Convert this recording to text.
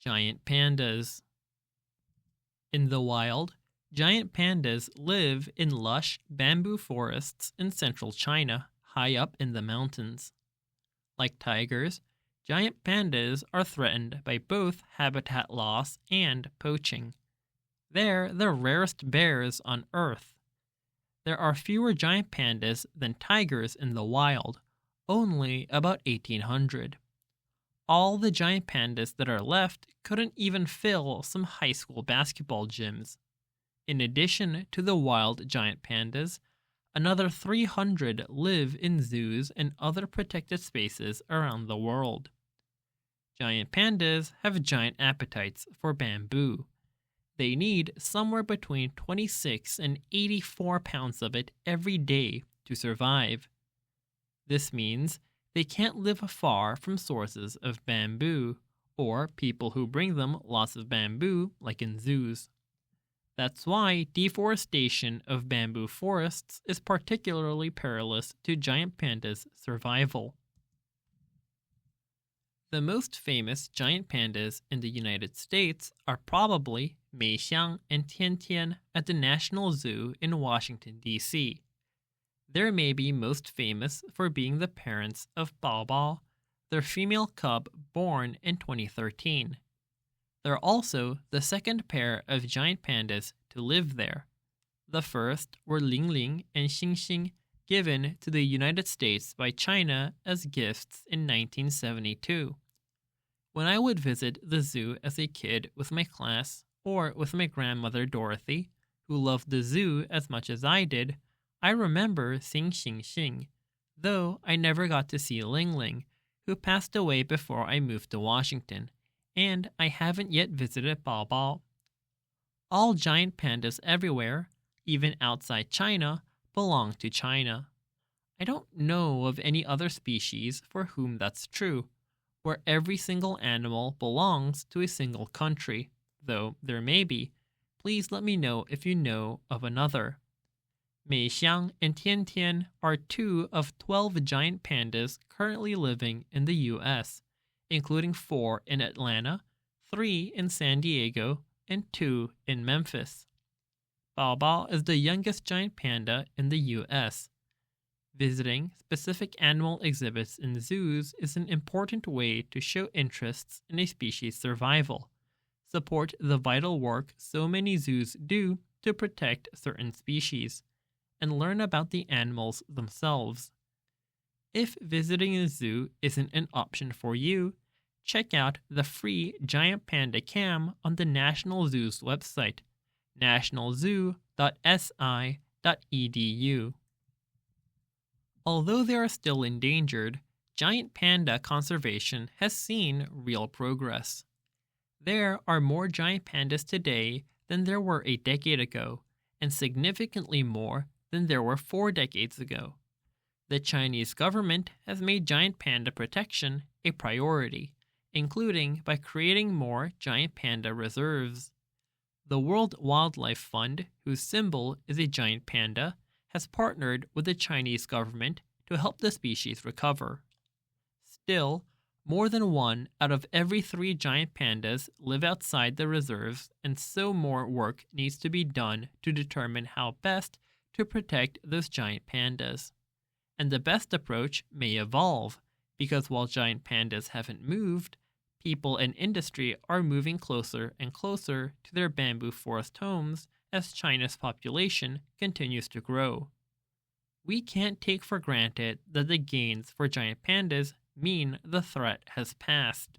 Giant pandas. In the wild, giant pandas live in lush bamboo forests in central China, high up in the mountains. Like tigers, giant pandas are threatened by both habitat loss and poaching. They're the rarest bears on Earth. There are fewer giant pandas than tigers in the wild, only about 1,800. All the giant pandas that are left couldn't even fill some high school basketball gyms. In addition to the wild giant pandas, another 300 live in zoos and other protected spaces around the world. Giant pandas have giant appetites for bamboo. They need somewhere between 26 and 84 pounds of it every day to survive. This means they can't live far from sources of bamboo, or people who bring them lots of bamboo, like in zoos. That's why deforestation of bamboo forests is particularly perilous to giant pandas' survival. The most famous giant pandas in the United States are probably Meixiang and Tiantian at the National Zoo in Washington, D.C. They're maybe most famous for being the parents of Bao, their female cub born in 2013. They're also the second pair of giant pandas to live there. The first were Ling Ling and Xing Xing, given to the United States by China as gifts in 1972. When I would visit the zoo as a kid with my class or with my grandmother Dorothy, who loved the zoo as much as I did, I remember seeing Xing Xing, though I never got to see Ling Ling, who passed away before I moved to Washington, and I haven't yet visited Bao Bao. All giant pandas everywhere, even outside China, belong to China. I don't know of any other species for whom that's true, where every single animal belongs to a single country, though there may be. Please let me know if you know of another. Meixiang and Tiantian are 2 of 12 giant pandas currently living in the U.S., including 4 in Atlanta, 3 in San Diego, and 2 in Memphis. Bao Bao is the youngest giant panda in the U.S. Visiting specific animal exhibits in zoos is an important way to show interests in a species' survival, support the vital work so many zoos do to protect certain species, and learn about the animals themselves. If visiting a zoo isn't an option for you, check out the free Giant Panda Cam on the National Zoo's website, nationalzoo.si.edu. Although they are still endangered, giant panda conservation has seen real progress. There are more giant pandas today than there were a decade ago, and significantly more than there were 4 decades ago. The Chinese government has made giant panda protection a priority, including by creating more giant panda reserves. The World Wildlife Fund, whose symbol is a giant panda, has partnered with the Chinese government to help the species recover. Still, more than 1 out of every 3 giant pandas live outside the reserves, and so more work needs to be done to determine how best to protect those giant pandas. And the best approach may evolve, because while giant pandas haven't moved, people and industry are moving closer and closer to their bamboo forest homes as China's population continues to grow. We can't take for granted that the gains for giant pandas mean the threat has passed.